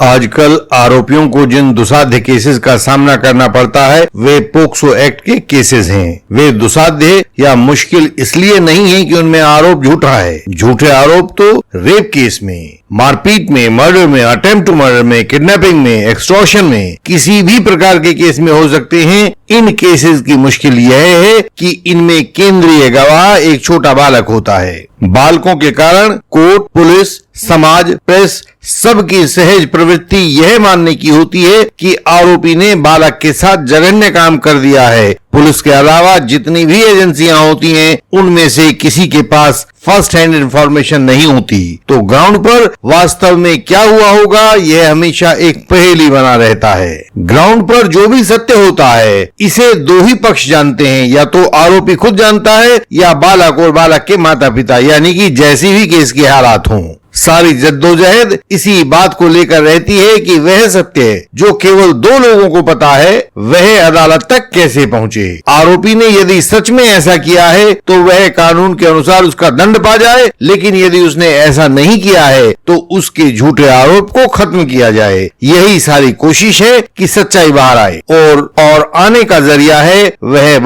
आजकल आरोपियों को जिन दुसाध्य केसेस का सामना करना पड़ता है वे पोक्सो एक्ट के केसेस हैं। वे दुसाध्य या मुश्किल इसलिए नहीं है कि उनमें आरोप झूठा है। झूठे आरोप तो रेप केस में, मारपीट में, मर्डर में, अटेम्प्ट टू मर्डर में, किडनैपिंग में, एक्सटॉर्शन में, किसी भी प्रकार के केस में हो सकते हैं। इन केसेस की मुश्किल यह है कि इनमें केंद्रीय गवाह एक छोटा बालक होता है। बालकों के कारण कोर्ट, पुलिस, समाज, प्रेस सबकी सहज प्रवृत्ति यह मानने की होती है कि आरोपी ने बालक के साथ जघन्य काम कर दिया है। पुलिस के अलावा जितनी भी एजेंसियां होती हैं, उनमें से किसी के पास फर्स्ट हैंड इंफॉर्मेशन नहीं होती। तो ग्राउंड पर वास्तव में क्या हुआ होगा, यह हमेशा एक पहेली बना रहता है। ग्राउंड पर जो भी सत्य होता है, इसे दो ही पक्ष जानते हैं, या तो आरोपी खुद जानता है या बालक और बालक के माता पिता, यानी कि जैसी भी केस के हालात हों। सारी जद्दोजहद इसी बात को लेकर रहती है कि वह सत्य जो केवल दो लोगों को पता है, वह अदालत तक कैसे पहुंचे। आरोपी ने यदि सच में ऐसा किया है तो वह कानून के अनुसार उसका दंड पा जाए, लेकिन यदि उसने ऐसा नहीं किया है तो उसके झूठे आरोप को खत्म किया जाए। यही सारी कोशिश है कि सच्चाई बाहर आए, और आने का जरिया है वह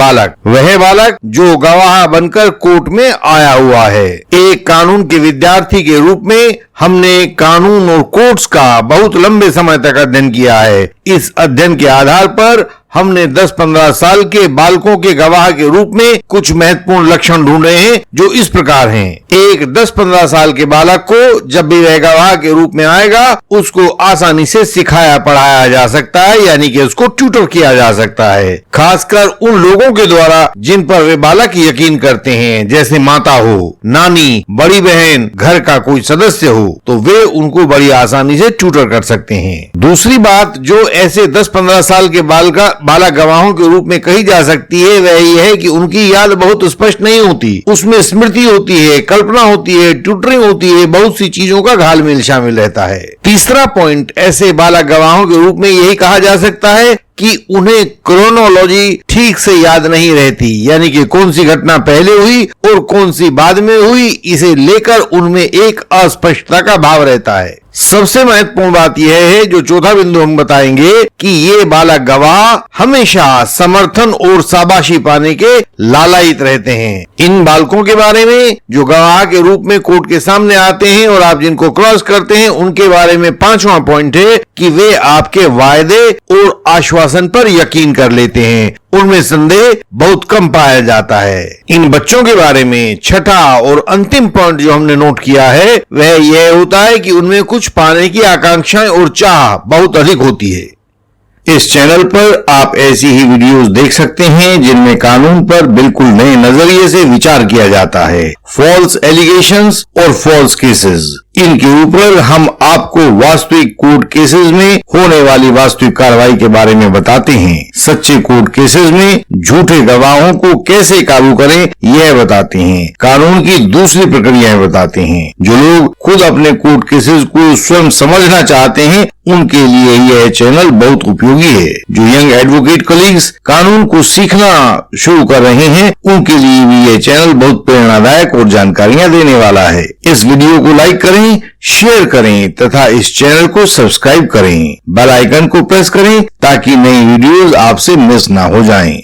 बालक जो गवाह बनकर कोर्ट में आया हुआ है। एक कानून के विद्यार्थी के रूप में हमने कानून और कोर्ट्स का बहुत लंबे समय तक अध्ययन किया है। इस अध्ययन के आधार पर हमने 10-15 साल के बालकों के गवाह के रूप में कुछ महत्वपूर्ण लक्षण ढूंढे हैं जो इस प्रकार हैं। एक 10-15 साल के बालक को जब भी वह गवाह के रूप में आएगा, उसको आसानी से सिखाया पढ़ाया जा सकता है, यानी कि उसको ट्यूटर किया जा सकता है। खासकर उन लोगों के द्वारा जिन पर वे बालक यकीन करते हैं, जैसे माता हो, नानी, बड़ी बहन, घर का कोई सदस्य हो, तो वे उनको बड़ी आसानी से ट्यूटर कर सकते हैं। दूसरी बात जो ऐसे 10-15 साल के बालक गवाहों के रूप में कही जा सकती है, वह यह है कि उनकी याद बहुत स्पष्ट नहीं होती। उसमें स्मृति होती है, कल्पना होती है, ट्यूटरिंग होती है, बहुत सी चीजों का घालमेल शामिल रहता है। तीसरा पॉइंट, ऐसे बालक गवाहों के रूप में यही कहा जा सकता है कि उन्हें क्रोनोलॉजी ठीक से याद नहीं रहती, यानी कि कौन सी घटना पहले हुई और कौन सी बाद में हुई, इसे लेकर उनमें एक अस्पष्टता का भाव रहता है। सबसे महत्वपूर्ण बात यह है, जो चौथा बिंदु हम बताएंगे, कि ये बालक गवाह हमेशा समर्थन और शाबाशी पाने के लालायित रहते हैं। इन बालकों के बारे में जो गवाह के रूप में कोर्ट के सामने आते हैं और आप जिनको क्रॉस करते हैं, उनके बारे में 5वां पॉइंट है कि वे आपके वायदे और आश्वासन पर यकीन कर लेते हैं। उनमें संदेह बहुत कम पाया जाता है। इन बच्चों के बारे में छठा और अंतिम पॉइंट जो हमने नोट किया है, वह यह होता है कि उनमें कुछ पाने की आकांक्षाएं और चाह बहुत अधिक होती है। इस चैनल पर आप ऐसी ही वीडियोस देख सकते हैं जिनमें कानून पर बिल्कुल नए नजरिए से विचार किया जाता है। फॉल्स एलिगेशंस और फॉल्स केसेस, इनके ऊपर हम आपको वास्तविक कोर्ट केसेस में होने वाली वास्तविक कार्रवाई के बारे में बताते हैं। सच्चे कोर्ट केसेस में झूठे गवाहों को कैसे काबू करें, यह बताते हैं। कानून की दूसरी प्रक्रियाएं बताते हैं। जो लोग खुद अपने कोर्ट केसेस को स्वयं समझना चाहते हैं, उनके लिए यह चैनल बहुत उपयोगी है। जो यंग एडवोकेट कलीग्स कानून को सीखना शुरू कर रहे हैं, उनके लिए भी यह चैनल बहुत प्रेरणादायक और जानकारियां देने वाला है। इस वीडियो को लाइक करें, शेयर करें तथा इस चैनल को सब्सक्राइब करें। बेल आइकन को प्रेस करें ताकि नई वीडियोस आपसे मिस ना हो जाएं।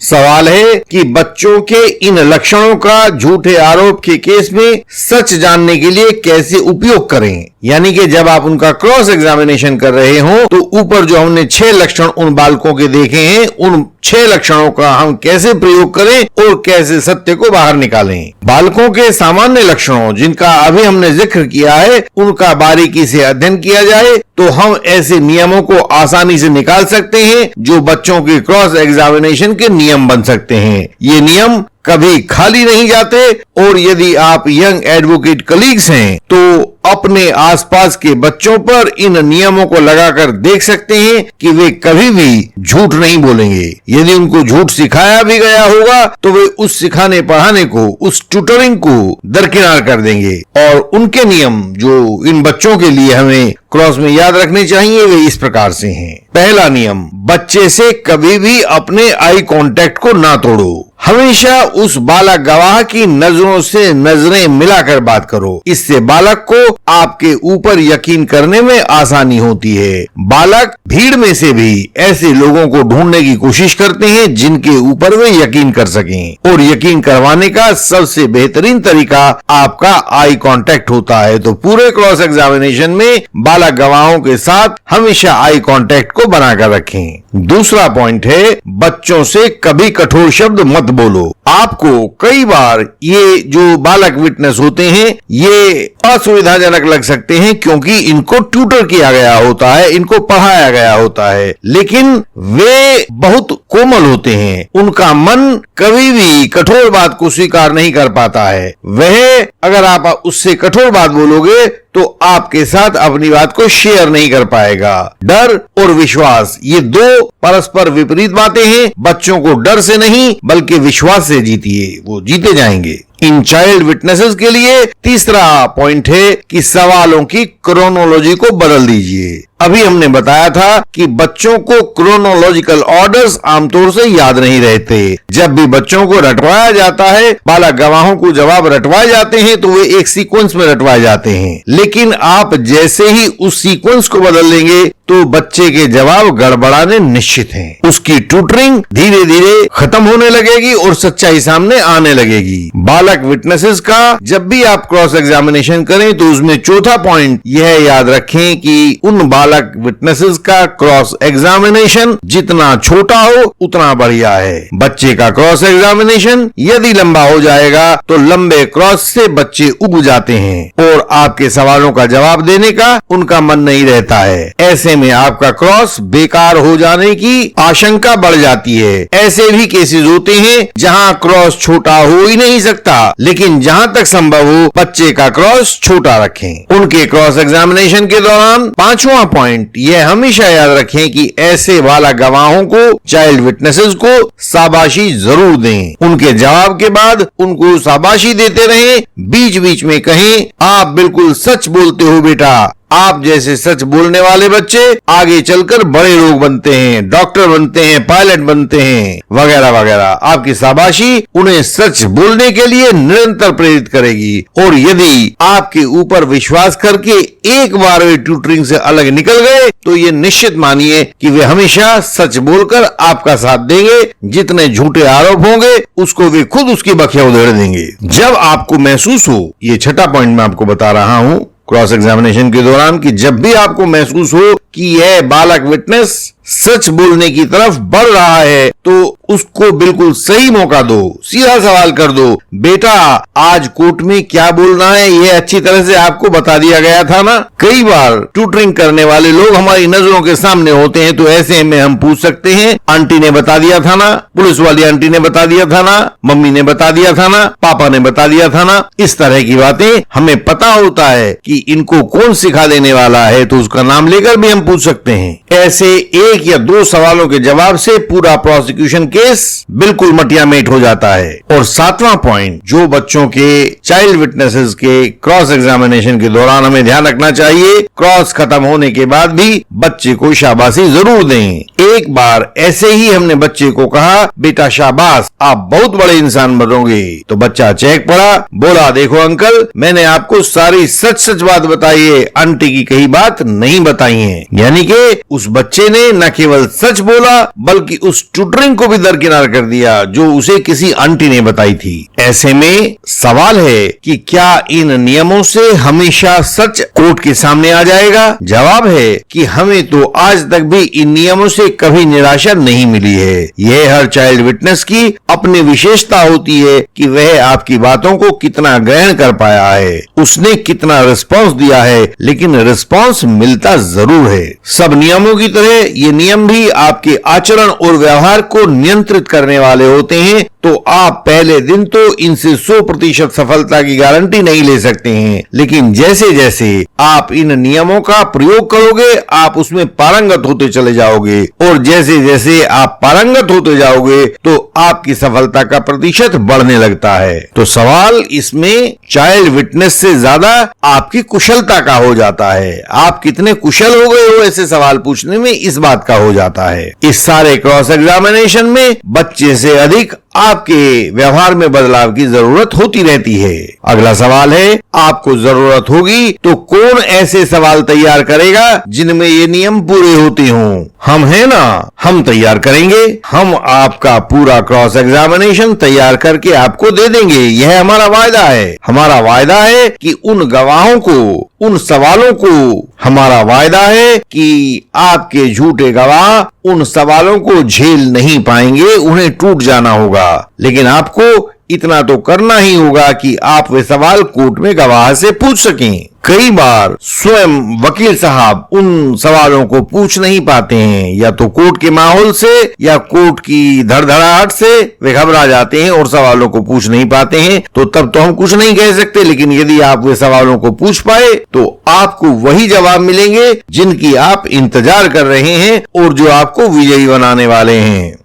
सवाल है कि बच्चों के इन लक्षणों का झूठे आरोप के केस में सच जानने के लिए कैसे उपयोग करें, यानी कि जब आप उनका क्रॉस एग्जामिनेशन कर रहे हो, तो ऊपर जो हमने 6 लक्षण उन बालकों के देखे हैं, उन 6 लक्षणों का हम कैसे प्रयोग करें और कैसे सत्य को बाहर निकालें। बालकों के सामान्य लक्षणों जिनका अभी हमने जिक्र किया है, उनका बारीकी से अध्ययन किया जाए तो हम ऐसे नियमों को आसानी से निकाल सकते हैं जो बच्चों के क्रॉस एग्जामिनेशन के नियम बन सकते हैं। ये नियम कभी खाली नहीं जाते, और यदि आप यंग एडवोकेट कलीग्स हैं तो अपने आसपास के बच्चों पर इन नियमों को लगाकर देख सकते हैं कि वे कभी भी झूठ नहीं बोलेंगे। यदि उनको झूठ सिखाया भी गया होगा तो वे उस सिखाने पढ़ाने को, उस ट्यूटरिंग को दरकिनार कर देंगे। और उनके नियम जो इन बच्चों के लिए हमें क्रॉस में याद रखने चाहिए, वे इस प्रकार से हैं। पहला नियम, बच्चे से कभी भी अपने आई कांटेक्ट को ना तोड़ो। हमेशा उस बालक गवाह की नजरों से नजरें मिलाकर बात करो। इससे बालक को आपके ऊपर यकीन करने में आसानी होती है। बालक भीड़ में से भी ऐसे लोगों को ढूंढने की कोशिश करते हैं जिनके ऊपर वे यकीन कर सकें, और यकीन करवाने का सबसे बेहतरीन तरीका आपका आई कांटेक्ट होता है। तो पूरे क्रॉस एग्जामिनेशन में बालक गवाहों के साथ हमेशा आई कांटेक्ट को बनाकर रखें। दूसरा पॉइंट है, बच्चों से कभी कठोर शब्द मत बोलो। आपको कई बार ये जो बालक विटनेस होते हैं ये असुविधाजनक लग सकते हैं, क्योंकि इनको ट्यूटर किया गया होता है, इनको पढ़ाया गया होता है, लेकिन वे बहुत कोमल होते हैं। उनका मन कभी भी कठोर बात को स्वीकार नहीं कर पाता है। वह अगर आप उससे कठोर बात बोलोगे तो आपके साथ अपनी बात को शेयर नहीं कर पाएगा। डर और विश्वास, ये दो परस्पर विपरीत बातें हैं। बच्चों को डर से नहीं बल्कि विश्वास से जीतिए, वो जीते जाएंगे। इन चाइल्ड विटनेसेस के लिए तीसरा पॉइंट है कि सवालों की क्रोनोलॉजी को बदल दीजिए। अभी हमने बताया था कि बच्चों को क्रोनोलॉजिकल ऑर्डर्स आमतौर से याद नहीं रहते। जब भी बच्चों को रटवाया जाता है, बालक गवाहों को जवाब रटवाए जाते हैं तो वे एक सीक्वेंस में रटवाए जाते हैं, लेकिन आप जैसे ही उस सीक्वेंस को बदल लेंगे तो बच्चे के जवाब गड़बड़ाने निश्चित हैं। उसकी ट्यूटरिंग धीरे धीरे खत्म होने लगेगी और सच्चाई सामने आने लगेगी। बालक विटनेसेस का जब भी आप क्रॉस एग्जामिनेशन करें तो उसमें चौथा पॉइंट यह याद रखें कि उन बालक विटनेसेस का क्रॉस एग्जामिनेशन जितना छोटा हो उतना बढ़िया है। बच्चे का क्रॉस एग्जामिनेशन यदि लंबा हो जाएगा तो लंबे क्रॉस से बच्चे उब जाते हैं और आपके सवालों का जवाब देने का उनका मन नहीं रहता है। ऐसे में आपका क्रॉस बेकार हो जाने की आशंका बढ़ जाती है। ऐसे भी केसेस होते हैं जहां क्रॉस छोटा हो ही नहीं सकता, लेकिन जहां तक संभव हो बच्चे का क्रॉस छोटा रखें। उनके क्रॉस एग्जामिनेशन के दौरान पांचवा पॉइंट यह हमेशा याद रखें कि ऐसे बालक गवाहों को, चाइल्ड विटनेसेस को शाबाशी जरूर दें। उनके जवाब के बाद उनको शाबाशी देते रहें। बीच बीच में कहें, आप बिल्कुल सच बोलते हो बेटा। आप जैसे सच बोलने वाले बच्चे आगे चलकर बड़े लोग बनते हैं, डॉक्टर बनते हैं, पायलट बनते हैं, वगैरह वगैरह। आपकी शाबाशी उन्हें सच बोलने के लिए निरंतर प्रेरित करेगी। और यदि आपके ऊपर विश्वास करके एक बार वे ट्यूटरिंग से अलग निकल गए तो ये निश्चित मानिए कि वे हमेशा सच बोलकर आपका साथ देंगे। जितने झूठे आरोप होंगे उसको वे खुद उसकी बखिया उधेड़ देंगे। जब आपको महसूस हो, ये छठा पॉइंट मैं आपको बता रहा हूं क्रॉस एग्जामिनेशन के दौरान, कि जब भी आपको महसूस हो कि यह बालक विटनेस सच बोलने की तरफ बढ़ रहा है तो उसको बिल्कुल सही मौका दो। सीधा सवाल कर दो, बेटा आज कोर्ट में क्या बोलना है यह अच्छी तरह से आपको बता दिया गया था ना। कई बार ट्यूटरिंग करने वाले लोग हमारी नजरों के सामने होते हैं तो ऐसे में हम पूछ सकते हैं, आंटी ने बता दिया था ना, पुलिस वाली आंटी ने बता दिया था ना, मम्मी ने बता दिया था ना, पापा ने बता दिया था ना। इस तरह की बातें हमें पता होता है कि इनको कौन सिखा देने वाला है, तो उसका नाम लेकर भी हम पूछ सकते हैं। ऐसे एक या दो सवालों के जवाब से पूरा प्रोसिक्यूशन केस बिल्कुल मटियामेट हो जाता है। और सातवां पॉइंट जो बच्चों के, चाइल्ड विटनेसेस के क्रॉस एग्जामिनेशन के दौरान हमें ध्यान रखना चाहिए, क्रॉस खत्म होने के बाद भी बच्चे को शाबाशी जरूर दें। एक बार ऐसे ही हमने बच्चे को कहा, बेटा शाबाश आप बहुत बड़े इंसान बनोगे, तो बच्चा चेक पड़ा, बोला देखो अंकल मैंने आपको सारी सच सच बात बताई है, आंटी की कही बात नहीं बताई है। यानी कि उस बच्चे ने न केवल सच बोला बल्कि उस ट्यूटरिंग को भी दरकिनार कर दिया जो उसे किसी आंटी ने बताई थी। ऐसे में सवाल है कि क्या इन नियमों से हमेशा सच कोर्ट के सामने आ जाएगा? जवाब है कि हमें तो आज तक भी इन नियमों से कभी निराशा नहीं मिली है। यह हर चाइल्ड विटनेस की अपनी विशेषता होती है कि वह आपकी बातों को कितना ग्रहण कर पाया है, उसने कितना रिस्पॉन्स दिया है, लेकिन रिस्पॉन्स मिलता जरूर है। सब नियमों की तरह ये नियम भी आपके आचरण और व्यवहार को नियंत्रित करने वाले होते हैं। तो आप पहले दिन तो इनसे 100% सफलता की गारंटी नहीं ले सकते हैं, लेकिन जैसे जैसे आप इन नियमों का प्रयोग करोगे आप उसमें पारंगत होते चले जाओगे, और जैसे जैसे आप पारंगत होते जाओगे तो आपकी सफलता का प्रतिशत बढ़ने लगता है। तो सवाल इसमें चाइल्ड विटनेस से ज्यादा आपकी कुशलता का हो जाता है। आप कितने कुशल हो गए हो ऐसे सवाल पूछने में, इस बात का हो जाता है। इस सारे क्रॉस एग्जामिनेशन में बच्चे से अधिक आपके व्यवहार में बदलाव की जरूरत होती रहती है। अगला सवाल है, आपको जरूरत होगी तो कौन ऐसे सवाल तैयार करेगा जिनमें ये नियम पूरे होते हों? हम हैं ना, हम तैयार करेंगे। हम आपका पूरा क्रॉस एग्जामिनेशन तैयार करके आपको दे देंगे। यह हमारा वायदा है। हमारा वायदा है कि उन गवाहों को, उन सवालों को, हमारा वायदा है कि आपके झूठे गवाह उन सवालों को झेल नहीं पाएंगे, उन्हें टूट जाना होगा। लेकिन आपको इतना तो करना ही होगा कि आप वे सवाल कोर्ट में गवाह से पूछ सकें। कई बार स्वयं वकील साहब उन सवालों को पूछ नहीं पाते हैं, या तो कोर्ट के माहौल से या कोर्ट की धड़धड़ाहट से वे घबरा जाते हैं और सवालों को पूछ नहीं पाते हैं। तो तब तो हम कुछ नहीं कह सकते, लेकिन यदि आप वे सवालों को पूछ पाए तो आपको वही जवाब मिलेंगे जिनकी आप इंतजार कर रहे हैं और जो आपको विजयी बनाने वाले हैं।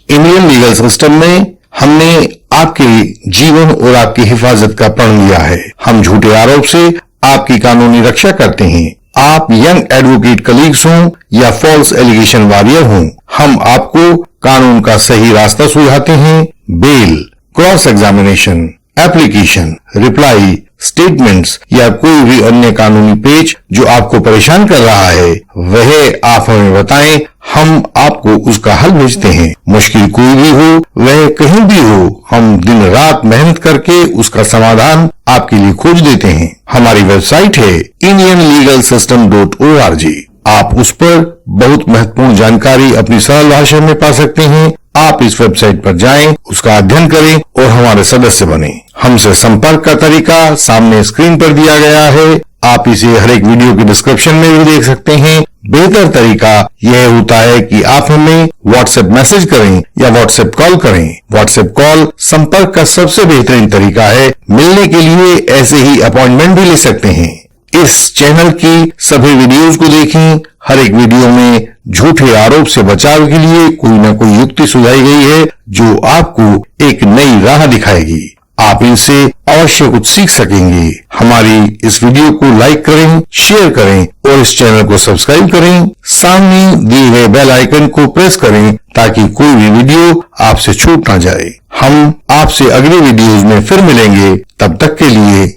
इंडियन लीगल सिस्टम में हमने आपके जीवन और आपकी हिफाजत का प्रण लिया है। हम झूठे आरोप से आपकी कानूनी रक्षा करते हैं। आप यंग एडवोकेट कलीग्स हों या फॉल्स एलिगेशन वॉरियर हों, हम आपको कानून का सही रास्ता सुझाते हैं। Bail, cross examination, application, reply, statements या कोई भी अन्य कानूनी पेज जो आपको परेशान कर रहा है, वह आप हमें बताएं, हम आपको उसका हल भेजते हैं। मुश्किल कोई भी हो, वह कहीं भी हो, हम दिन रात मेहनत करके उसका समाधान आपके लिए खोज देते हैं। हमारी वेबसाइट है indianlegalsystem.org। आप उस पर बहुत महत्वपूर्ण जानकारी अपनी सरल भाषा में पा सकते हैं। आप इस वेबसाइट पर जाएं, उसका अध्ययन करें और हमारे सदस्य बनें। हमसे संपर्क का तरीका सामने स्क्रीन पर दिया गया है। आप इसे हर एक वीडियो के डिस्क्रिप्शन में भी देख सकते हैं। बेहतर तरीका यह होता है कि आप हमें व्हाट्सएप मैसेज करें या व्हाट्सएप कॉल करें। व्हाट्सएप कॉल संपर्क का सबसे बेहतरीन तरीका है। मिलने के लिए ऐसे ही अपॉइंटमेंट भी ले सकते हैं। इस चैनल की सभी वीडियोस को देखें। हर एक वीडियो में झूठे आरोप से बचाव के लिए कोई न कोई युक्ति सुझाई गई है जो आपको एक नई राह दिखाएगी। आप इनसे अवश्य कुछ सीख सकेंगे। हमारी इस वीडियो को लाइक करें, शेयर करें और इस चैनल को सब्सक्राइब करें। सामने दिए गए बेल आइकन को प्रेस करें ताकि कोई भी वीडियो आपसे छूट ना जाए। हम आपसे अगली वीडियोज में फिर मिलेंगे। तब तक के लिए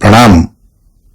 प्रणाम।